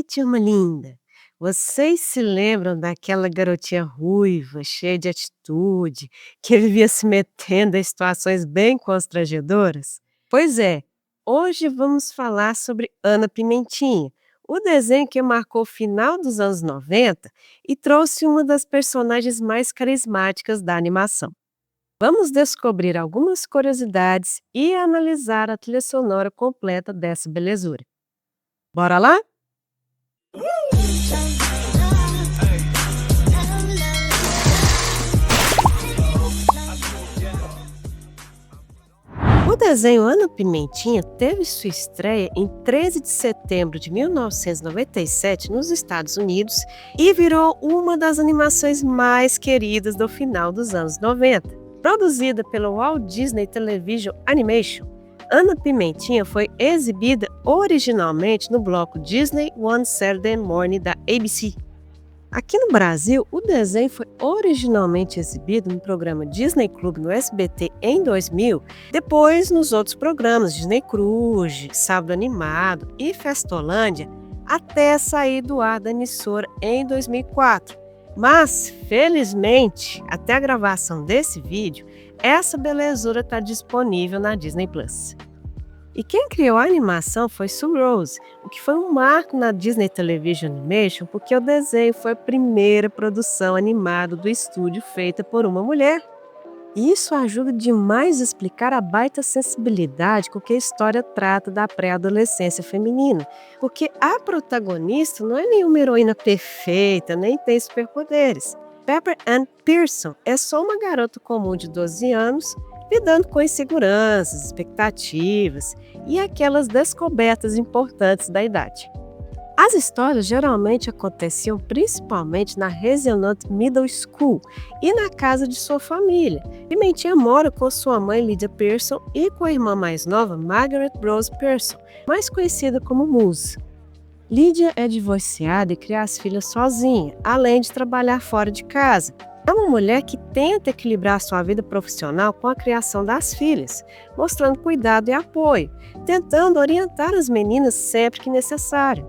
aí, turma linda? Vocês se lembram daquela garotinha ruiva, cheia de atitude, que vivia se metendo em situações bem constrangedoras? Pois é, hoje vamos falar sobre Ana Pimentinha, o desenho que marcou o final dos anos 90 e trouxe uma das personagens mais carismáticas da animação. Vamos descobrir algumas curiosidades e analisar a trilha sonora completa dessa belezura. Bora lá? O desenho Ana Pimentinha teve sua estreia em 13 de setembro de 1997 nos Estados Unidos e virou uma das animações mais queridas do final dos anos 90. Produzida pela Walt Disney Television Animation, Ana Pimentinha foi exibida originalmente no bloco Disney One Saturday Morning da ABC. Aqui no Brasil, o desenho foi originalmente exibido no programa Disney Club no SBT em 2000, depois nos outros programas Disney Cruise, Sábado Animado e Festolândia, até sair do ar da emissora em 2004. Mas, felizmente, até a gravação desse vídeo, essa belezura está disponível na Disney Plus. E quem criou a animação foi Sue Rose, o que foi um marco na Disney Television Animation porque o desenho foi a primeira produção animada do estúdio feita por uma mulher. E isso ajuda demais a explicar a baita sensibilidade com que a história trata da pré-adolescência feminina, porque a protagonista não é nenhuma heroína perfeita, nem tem superpoderes. Pepper Ann Pearson é só uma garota comum de 12 anos, lidando com inseguranças, expectativas e aquelas descobertas importantes da idade. As histórias geralmente aconteciam principalmente na Hazelnut Middle School e na casa de sua família. Pimentinha mora com sua mãe Lydia Pearson e com a irmã mais nova Margaret Rose Pearson, mais conhecida como Moose. Lydia é divorciada e cria as filhas sozinha, além de trabalhar fora de casa. É uma mulher que tenta equilibrar sua vida profissional com a criação das filhas, mostrando cuidado e apoio, tentando orientar as meninas sempre que necessário.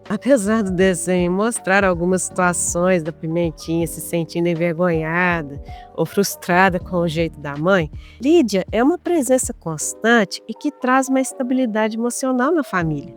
Apesar do desenho mostrar algumas situações da Pimentinha se sentindo envergonhada ou frustrada com o jeito da mãe, Lydia é uma presença constante e que traz uma estabilidade emocional na família.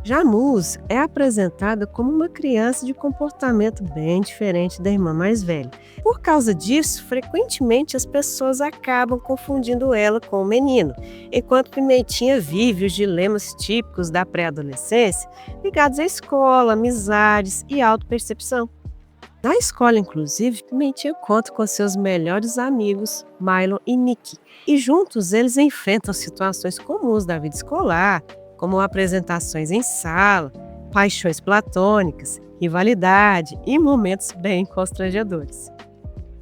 Já Moose é apresentada como uma criança de comportamento bem diferente da irmã mais velha. Por causa disso, frequentemente as pessoas acabam confundindo ela com o menino, enquanto Pimentinha vive os dilemas típicos da pré-adolescência, ligados à escola, amizades e autopercepção. Na escola, inclusive, Pimentinha conta com seus melhores amigos, Milo e Nicky, e juntos eles enfrentam situações comuns da vida escolar, como apresentações em sala, paixões platônicas, rivalidade e momentos bem constrangedores.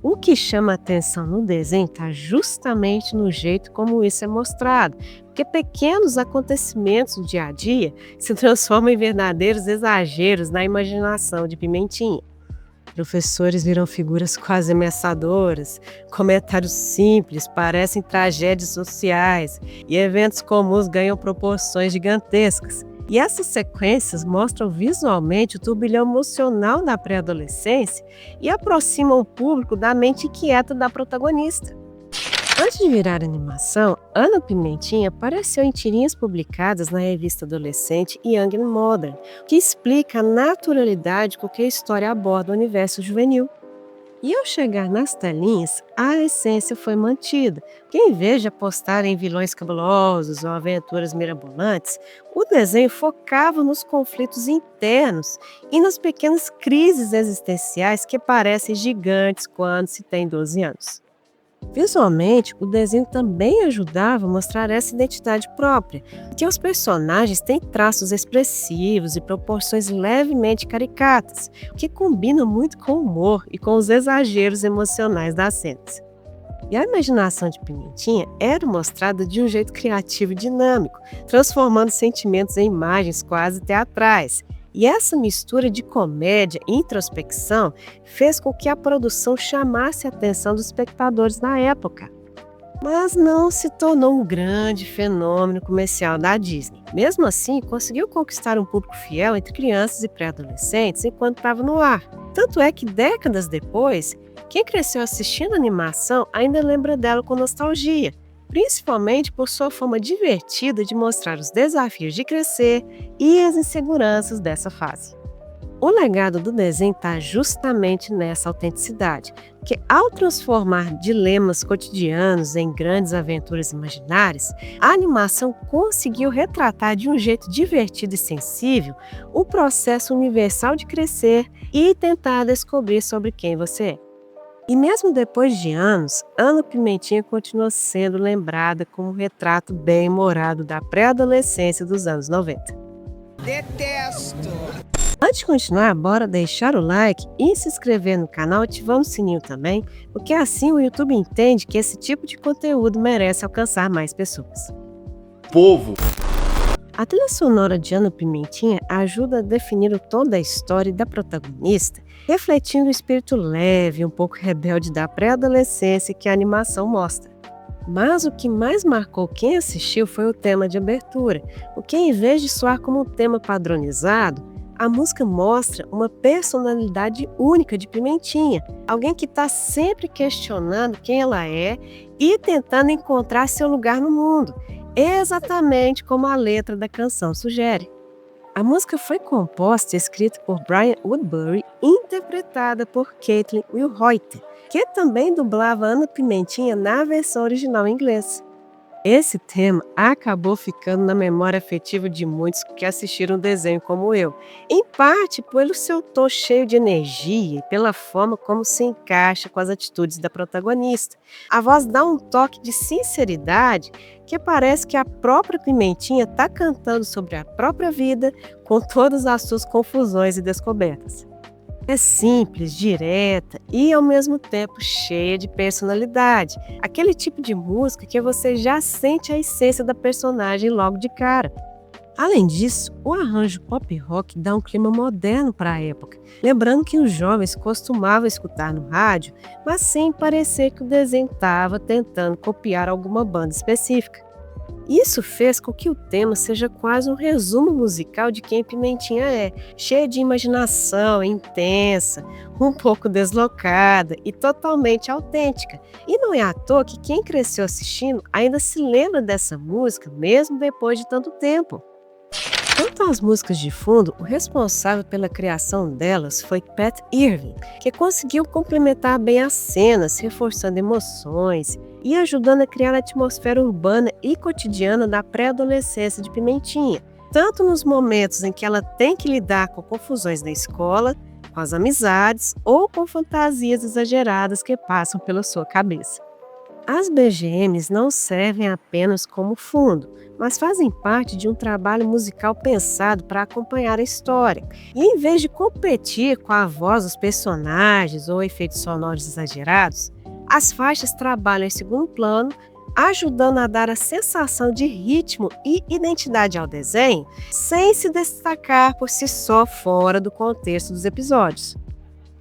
O que chama a atenção no desenho está justamente no jeito como isso é mostrado, porque pequenos acontecimentos do dia a dia se transformam em verdadeiros exageros na imaginação de Pimentinha. Professores viram figuras quase ameaçadoras, comentários simples parecem tragédias sociais e eventos comuns ganham proporções gigantescas. E essas sequências mostram visualmente o turbilhão emocional da pré-adolescência e aproximam o público da mente inquieta da protagonista. Antes de virar animação, Ana Pimentinha apareceu em tirinhas publicadas na revista adolescente Young and Modern, que explica a naturalidade com que a história aborda o universo juvenil. E ao chegar nas telinhas, a essência foi mantida, porque em vez de apostar em vilões cabulosos ou aventuras mirabolantes, o desenho focava nos conflitos internos e nas pequenas crises existenciais que parecem gigantes quando se tem 12 anos. Visualmente, o desenho também ajudava a mostrar essa identidade própria, porque os personagens têm traços expressivos e proporções levemente caricatas, o que combina muito com o humor e com os exageros emocionais das cenas. E a imaginação de Pimentinha era mostrada de um jeito criativo e dinâmico, transformando sentimentos em imagens quase teatrais. E essa mistura de comédia e introspecção fez com que a produção chamasse a atenção dos espectadores na época. mas não se tornou um grande fenômeno comercial da Disney. Mesmo assim, conseguiu conquistar um público fiel entre crianças e pré-adolescentes enquanto estava no ar. Tanto é que décadas depois, quem cresceu assistindo a animação ainda lembra dela com nostalgia, principalmente por sua forma divertida de mostrar os desafios de crescer e as inseguranças dessa fase. O legado do desenho está justamente nessa autenticidade, que ao transformar dilemas cotidianos em grandes aventuras imaginárias, a animação conseguiu retratar de um jeito divertido e sensível o processo universal de crescer e tentar descobrir sobre quem você é. E mesmo depois de anos, Ana Pimentinha continua sendo lembrada como um retrato bem-humorado da pré-adolescência dos anos 90. Detesto! Antes de continuar, bora deixar o like e se inscrever no canal ativando o sininho também, porque assim o YouTube entende que esse tipo de conteúdo merece alcançar mais pessoas. Povo! A trilha sonora de Ana Pimentinha ajuda a definir o tom da história e da protagonista, refletindo o espírito leve e um pouco rebelde da pré-adolescência que a animação mostra. Mas o que mais marcou quem assistiu foi o tema de abertura, o que em vez de soar como um tema padronizado, a música mostra uma personalidade única de Pimentinha, alguém que está sempre questionando quem ela é e tentando encontrar seu lugar no mundo, exatamente como a letra da canção sugere. A música foi composta e escrita por Brian Woodbury e interpretada por Caitlin Wilhoite, que também dublava Ana Pimentinha na versão original em inglês. Esse tema acabou ficando na memória afetiva de muitos que assistiram o desenho como eu, em parte pelo seu tom cheio de energia e pela forma como se encaixa com as atitudes da protagonista. A voz dá um toque de sinceridade que parece que a própria Pimentinha está cantando sobre a própria vida com todas as suas confusões e descobertas. É simples, direta e ao mesmo tempo cheia de personalidade. Aquele tipo de música que você já sente a essência da personagem logo de cara. Além disso, o arranjo pop rock dá um clima moderno para a época, lembrando que os jovens costumavam escutar no rádio, mas sem parecer que o desenho estava tentando copiar alguma banda específica. Isso fez com que o tema seja quase um resumo musical de quem Pimentinha é, cheia de imaginação, intensa, um pouco deslocada e totalmente autêntica. E não é à toa que quem cresceu assistindo ainda se lembra dessa música, mesmo depois de tanto tempo. Quanto às músicas de fundo, o responsável pela criação delas foi Pat Irving, que conseguiu complementar bem as cenas, reforçando emoções e ajudando a criar a atmosfera urbana e cotidiana da pré-adolescência de Pimentinha, tanto nos momentos em que ela tem que lidar com confusões na escola, com as amizades ou com fantasias exageradas que passam pela sua cabeça. As BGMs não servem apenas como fundo, mas fazem parte de um trabalho musical pensado para acompanhar a história. E em vez de competir com a voz dos personagens ou efeitos sonoros exagerados, as faixas trabalham em segundo plano, ajudando a dar a sensação de ritmo e identidade ao desenho, sem se destacar por si só fora do contexto dos episódios.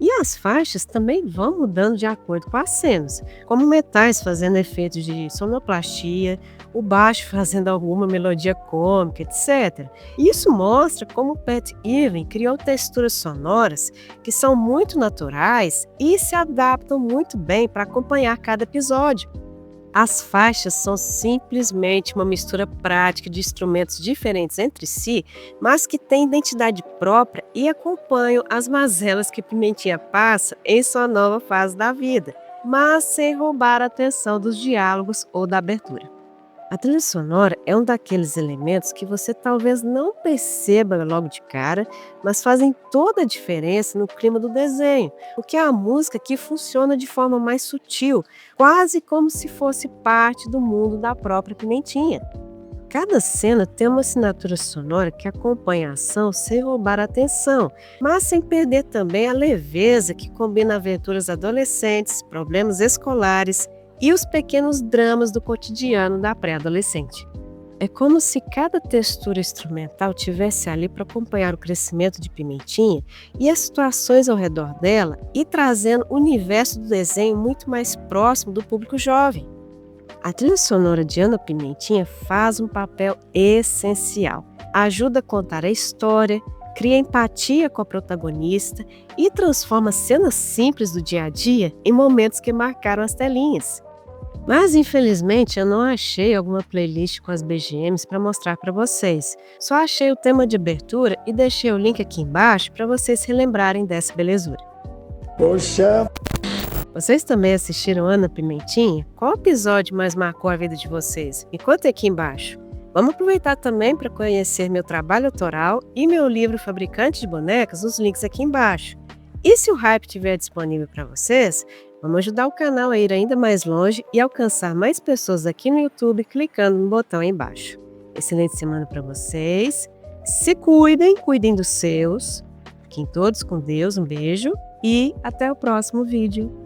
E as faixas também vão mudando de acordo com as cenas, como metais fazendo efeitos de sonoplastia, o baixo fazendo alguma melodia cômica, etc. Isso mostra como Pat Irving criou texturas sonoras que são muito naturais e se adaptam muito bem para acompanhar cada episódio. As faixas são simplesmente uma mistura prática de instrumentos diferentes entre si, mas que têm identidade própria e acompanham as mazelas que Pimentinha passa em sua nova fase da vida, mas sem roubar a atenção dos diálogos ou da abertura. A trilha sonora é um daqueles elementos que você talvez não perceba logo de cara, mas fazem toda a diferença no clima do desenho, porque é a música que funciona de forma mais sutil, quase como se fosse parte do mundo da própria Pimentinha. Cada cena tem uma assinatura sonora que acompanha a ação sem roubar a atenção, mas sem perder também a leveza que combina aventuras adolescentes, problemas escolares e os pequenos dramas do cotidiano da pré-adolescente. É como se cada textura instrumental tivesse ali para acompanhar o crescimento de Pimentinha e as situações ao redor dela e trazendo o universo do desenho muito mais próximo do público jovem. A trilha sonora de Ana Pimentinha faz um papel essencial. Ajuda a contar a história, cria empatia com a protagonista e transforma cenas simples do dia a dia em momentos que marcaram as telinhas. Mas infelizmente eu não achei alguma playlist com as BGMs para mostrar para vocês. Só achei o tema de abertura e deixei o link aqui embaixo para vocês se lembrarem dessa belezura. Poxa. Vocês também assistiram Ana Pimentinha? Qual episódio mais marcou a vida de vocês? Me conta aqui embaixo. Vamos aproveitar também para conhecer meu trabalho autoral e meu livro Fabricante de Bonecas, os links aqui embaixo. E se o hype estiver disponível para vocês, vamos ajudar o canal a ir ainda mais longe e alcançar mais pessoas aqui no YouTube clicando no botão aí embaixo. Excelente semana para vocês. Se cuidem, cuidem dos seus. Fiquem todos com Deus. Um beijo e até o próximo vídeo.